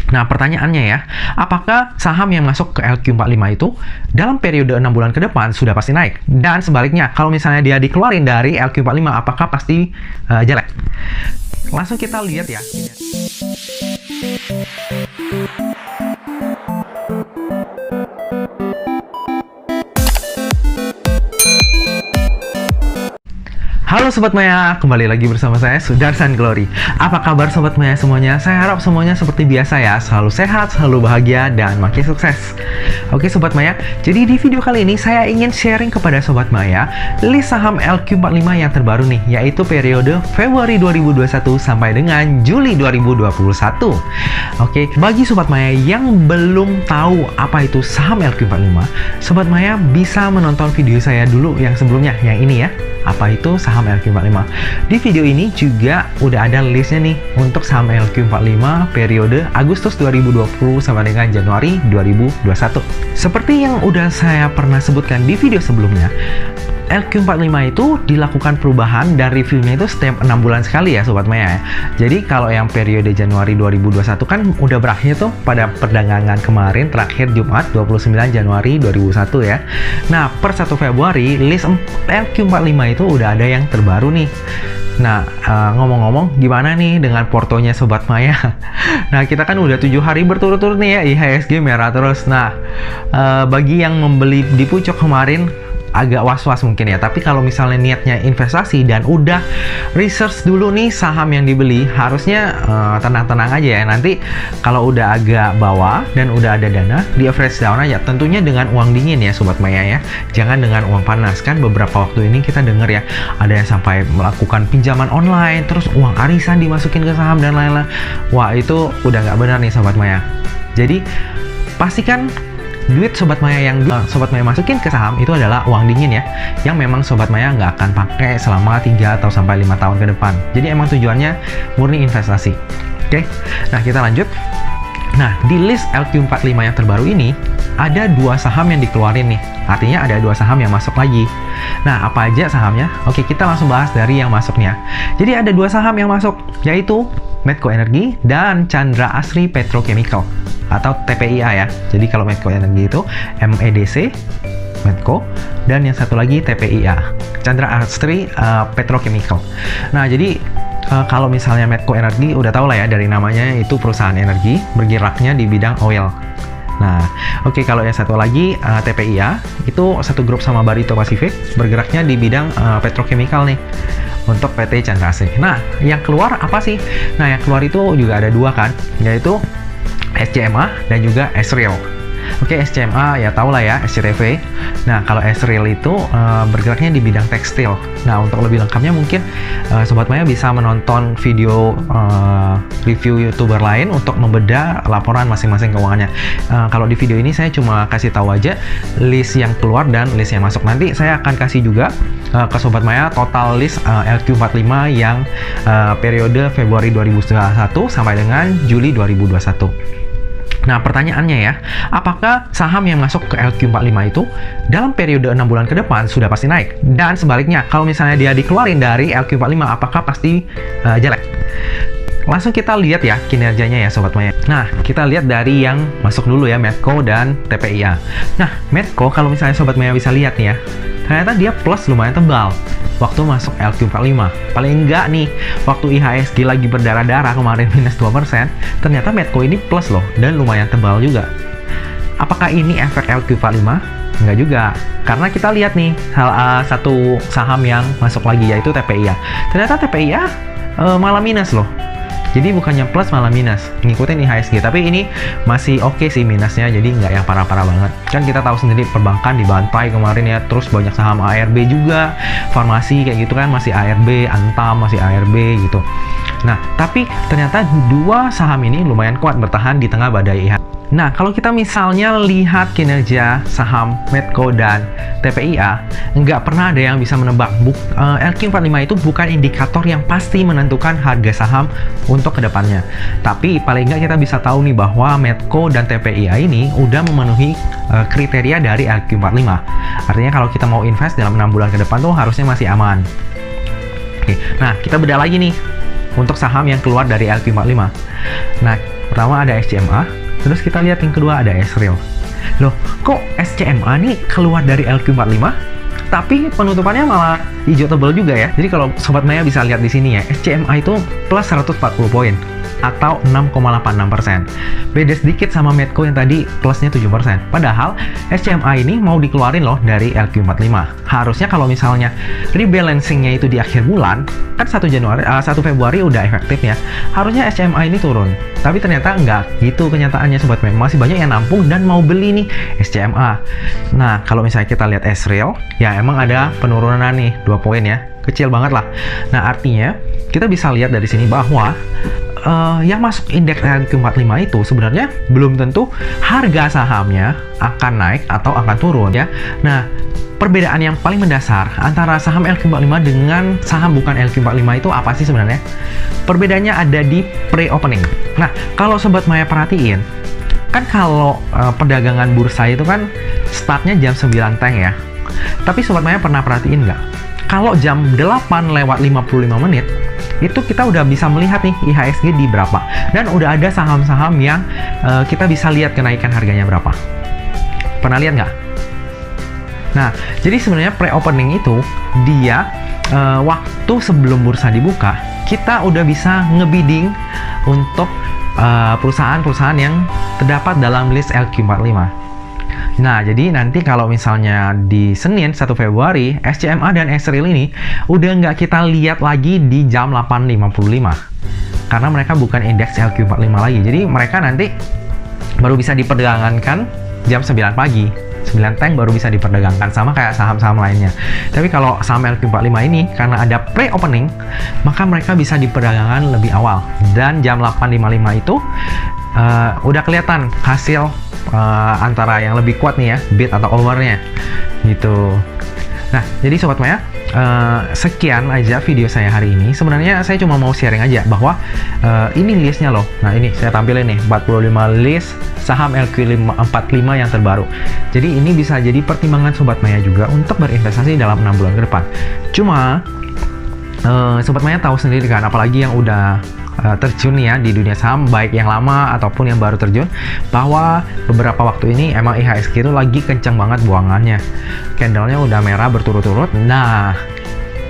Nah, pertanyaannya ya, apakah saham yang masuk ke LQ45 itu dalam periode 6 bulan ke depan sudah pasti naik? Dan sebaliknya, kalau misalnya dia dikeluarin dari LQ45, apakah pasti jelek? Langsung kita lihat ya. Halo Sobat Maya, kembali lagi bersama saya Sudarsan Glory. Apa kabar Sobat Maya semuanya? Saya harap semuanya seperti biasa ya, selalu sehat, selalu bahagia, dan makin sukses. Oke Sobat Maya, jadi di video kali ini saya ingin sharing kepada Sobat Maya list saham LQ45 yang terbaru nih, yaitu periode Februari 2021 sampai dengan Juli 2021. Oke, bagi Sobat Maya yang belum tahu apa itu saham LQ45, Sobat Maya bisa menonton video saya dulu yang sebelumnya, yang ini ya. Apa itu saham LQ45? Di video ini juga udah ada listnya nih untuk saham LQ45 periode Agustus 2020 sampai dengan Januari 2021. Seperti yang udah saya pernah sebutkan di video sebelumnya, LQ45 itu dilakukan perubahan dan reviewnya itu setiap 6 bulan sekali ya Sobat Maya. Jadi kalau yang periode Januari 2021 kan udah berakhir tuh pada perdagangan kemarin terakhir Jumat 29 Januari 2021 ya. Nah per 1 Februari list LQ45 itu udah ada yang terbaru nih. Nah, ngomong-ngomong gimana nih dengan portonya Sobat Maya? Nah, kita kan udah 7 hari berturut-turut nih ya, IHSG merah terus. Nah, bagi yang membeli di pucuk kemarin, agak was-was mungkin ya, tapi kalau misalnya niatnya investasi dan udah research dulu nih saham yang dibeli, harusnya tenang-tenang aja ya. Nanti kalau udah agak bawah dan udah ada dana, di average down aja, tentunya dengan uang dingin ya Sobat Maya ya, jangan dengan uang panas. Kan beberapa waktu ini kita denger ya, ada yang sampai melakukan pinjaman online, terus uang arisan dimasukin ke saham dan lain-lain. Wah, itu udah nggak benar nih Sobat Maya. Jadi pastikan duit Sobat Maya yang Sobat Maya masukin ke saham itu adalah uang dingin ya, yang memang Sobat Maya nggak akan pakai selama 3 atau sampai 5 tahun ke depan. Jadi emang tujuannya murni investasi. Oke, nah kita lanjut. Nah, di list LQ45 yang terbaru ini ada 2 saham yang dikeluarin nih. Artinya ada 2 saham yang masuk lagi. Nah, apa aja sahamnya? Oke, kita langsung bahas dari yang masuknya. Jadi ada 2 saham yang masuk, yaitu Medco Energi dan Chandra Asri Petrochemical atau TPIA ya. Jadi kalau Medco Energi itu MEDC Medco, dan yang satu lagi TPIA, Chandra Asri Petrochemical. Nah, jadi kalau misalnya Medco Energi udah tau lah ya dari namanya, itu perusahaan energi bergeraknya di bidang oil. Nah, oke, kalau yang satu lagi TPIA itu satu grup sama Barito Pacific, bergeraknya di bidang petrochemical nih untuk PT Chandra Asri. Nah, yang keluar apa sih? Nah, yang keluar itu juga ada 2 kan, yaitu SCMA dan juga Esriel. Oke, SCMA ya tau lah ya, SCTV. Nah, kalau Esriel itu bergeraknya di bidang tekstil. Nah, untuk lebih lengkapnya mungkin Sobat Maya bisa menonton video review YouTuber lain untuk membedah laporan masing-masing keuangannya. Kalau di video ini saya cuma kasih tahu aja list yang keluar dan list yang masuk. Nanti saya akan kasih juga ke Sobat Maya total list LQ45 yang periode Februari 2021 sampai dengan Juli 2021. Nah, pertanyaannya ya, apakah saham yang masuk ke LQ45 itu dalam periode 6 bulan ke depan sudah pasti naik? Dan sebaliknya, kalau misalnya dia dikeluarin dari LQ45, apakah pasti jelek? Langsung kita lihat ya kinerjanya ya Sobat Maya. Nah, kita lihat dari yang masuk dulu ya, Medco dan TPIA. Nah, Medco kalau misalnya Sobat Maya bisa lihat nih ya, ternyata dia plus lumayan tebal waktu masuk LQ45. Paling enggak nih, waktu IHSG lagi berdarah-darah kemarin minus 2%, ternyata Medco ini plus loh, dan lumayan tebal juga. Apakah ini efek LQ45? Enggak juga, karena kita lihat nih satu saham yang masuk lagi, yaitu TPIA. Ternyata TPIA malah minus loh. Jadi bukannya plus malah minus, ngikutin IHSG. Tapi ini masih oke sih minusnya, jadi nggak yang parah-parah banget. Kan kita tahu sendiri perbankan dibantai kemarin ya, terus banyak saham ARB juga, farmasi kayak gitu kan, masih ARB, Antam masih ARB gitu. Nah, tapi ternyata 2 saham ini lumayan kuat bertahan di tengah badai IHSG. Nah, kalau kita misalnya lihat kinerja saham Medco dan TPIA, nggak pernah ada yang bisa menebak. LQ45 itu bukan indikator yang pasti menentukan harga saham untuk kedepannya. Tapi paling nggak kita bisa tahu nih bahwa Medco dan TPIA ini udah memenuhi kriteria dari LQ45. Artinya kalau kita mau invest dalam 6 bulan ke depan tuh harusnya masih aman. Oke, nah kita bedah lagi nih untuk saham yang keluar dari LQ45. Nah, Pertama ada SCMA, terus kita lihat yang kedua ada S-Real. Loh, kok SCMA nih keluar dari LQ45? Tapi penutupannya malah hijau tebal juga ya. Jadi kalau Sobat Maya bisa lihat di sini ya, SCMA itu plus 140 poin atau 6,86%. Beda sedikit sama Medco yang tadi plusnya 7%. Padahal SCMA ini mau dikeluarin loh dari LQ45. Harusnya kalau misalnya rebalancingnya itu di akhir bulan, kan 1 Februari udah efektif ya. Harusnya SCMA ini turun. Tapi ternyata nggak gitu kenyataannya Sobat Maya. Masih banyak yang nampung dan mau beli nih SCMA. Nah, kalau misalnya kita lihat S-Real, ya emang ada penurunan nih 2 poin ya. Kecil banget lah. Nah, artinya kita bisa lihat dari sini bahwa yang masuk indeks LQ45 itu sebenarnya belum tentu harga sahamnya akan naik atau akan turun ya. Nah, perbedaan yang paling mendasar antara saham LQ45 dengan saham bukan LQ45 itu apa sih sebenarnya? Perbedaannya ada di pre-opening. Nah, kalau Sobat Maya perhatiin, kan kalau perdagangan bursa itu kan startnya jam 9 teng ya. Tapi Sobat Maya pernah perhatiin nggak? Kalau jam 8:55 menit, itu kita udah bisa melihat nih IHSG di berapa. Dan udah ada saham-saham yang kita bisa lihat kenaikan harganya berapa. Pernah lihat nggak? Nah, jadi sebenarnya pre-opening itu dia waktu sebelum bursa dibuka, kita udah bisa ngebidding untuk perusahaan-perusahaan yang terdapat dalam list LQ45. Nah, jadi nanti kalau misalnya di Senin 1 Februari, SCMA dan S-Real ini udah nggak kita lihat lagi di jam 8:55. Karena mereka bukan indeks LQ45 lagi. Jadi mereka nanti baru bisa diperdagangkan jam 9 pagi. 9 teng baru bisa diperdagangkan, sama kayak saham-saham lainnya. Tapi kalau saham LQ45 ini, karena ada pre-opening, maka mereka bisa diperdagangkan lebih awal. Dan jam 8:55 itu udah kelihatan hasil antara yang lebih kuat nih ya, bid atau overnya gitu. Nah, jadi Sobat Maya, sekian aja video saya hari ini. Sebenarnya saya cuma mau sharing aja bahwa ini listnya loh. Nah, ini saya tampilin nih 45 list saham LQ45 yang terbaru. Jadi ini bisa jadi pertimbangan Sobat Maya juga untuk berinvestasi dalam 6 bulan ke depan. Cuma Sobat Maya tahu sendiri kan, apalagi yang udah terjun ya di dunia saham, baik yang lama ataupun yang baru terjun, bahwa beberapa waktu ini emang IHSG itu lagi kencang banget buangannya. Candlenya udah merah berturut-turut. Nah,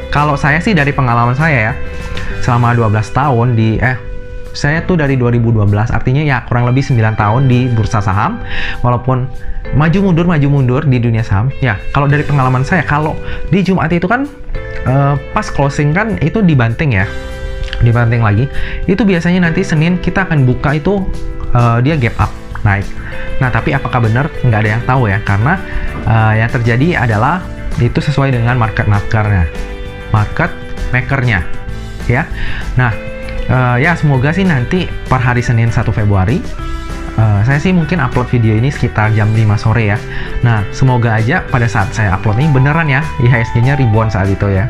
kalau saya sih dari pengalaman saya ya, selama 12 tahun saya tuh dari 2012, artinya ya kurang lebih 9 tahun di bursa saham, walaupun maju mundur di dunia saham. Ya, kalau dari pengalaman saya, kalau di Jumat itu kan pas closing kan itu dibanting lagi, itu biasanya nanti Senin kita akan buka itu dia gap up naik. Nah, tapi apakah benar? Nggak ada yang tahu ya, karena yang terjadi adalah itu sesuai dengan market makernya ya. Nah, ya semoga sih nanti per hari Senin 1 Februari saya sih mungkin upload video ini sekitar jam 5 sore ya. Nah, semoga aja pada saat saya upload ini beneran ya IHSG-nya ribuan saat itu ya.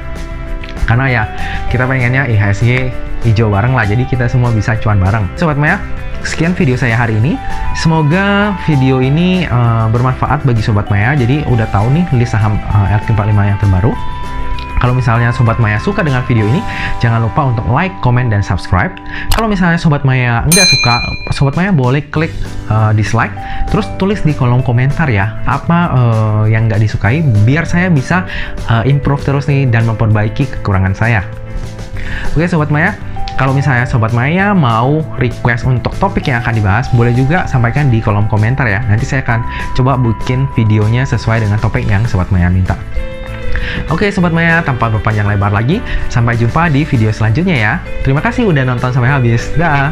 Karena ya kita pengennya IHSG hijau bareng lah, jadi kita semua bisa cuan bareng. Sobat Maya, sekian video saya hari ini. Semoga video ini bermanfaat bagi Sobat Maya. Jadi udah tahu nih list saham LQ45 yang terbaru. Kalau misalnya Sobat Maya suka dengan video ini, jangan lupa untuk like, comment, dan subscribe. Kalau misalnya Sobat Maya nggak suka, Sobat Maya boleh klik dislike, terus tulis di kolom komentar ya, apa yang nggak disukai, biar saya bisa improve terus nih dan memperbaiki kekurangan saya. Oke Sobat Maya, kalau misalnya Sobat Maya mau request untuk topik yang akan dibahas, boleh juga sampaikan di kolom komentar ya. Nanti saya akan coba bikin videonya sesuai dengan topik yang Sobat Maya minta. Oke Sobat Maya, tanpa berpanjang lebar lagi, sampai jumpa di video selanjutnya ya. Terima kasih udah nonton sampai habis. Dah.